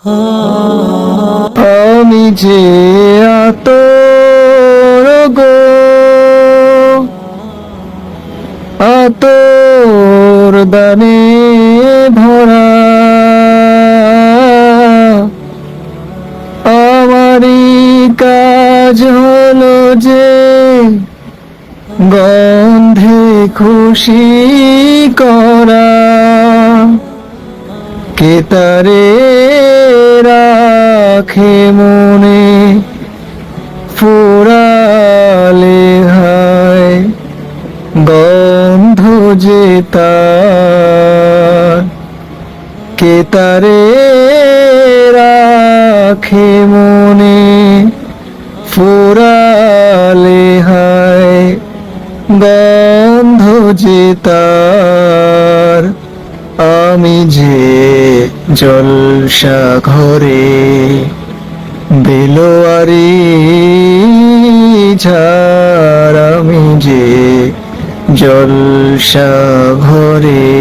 আমি যে আতর গো, আতর দানে ভরা, আমারই কাজ হলো যে গন্ধে খুশি করা। কে তারে রাখে মনে ফুরালে হায়, গন্ধ যে তার। কে তারে রাখে মনে ফুরালে হায়, গন্ধ যে তার। আমি যে জলসা ঘরে বেলোয়ারি ঝাড়, আমি যে জলসা ঘরে।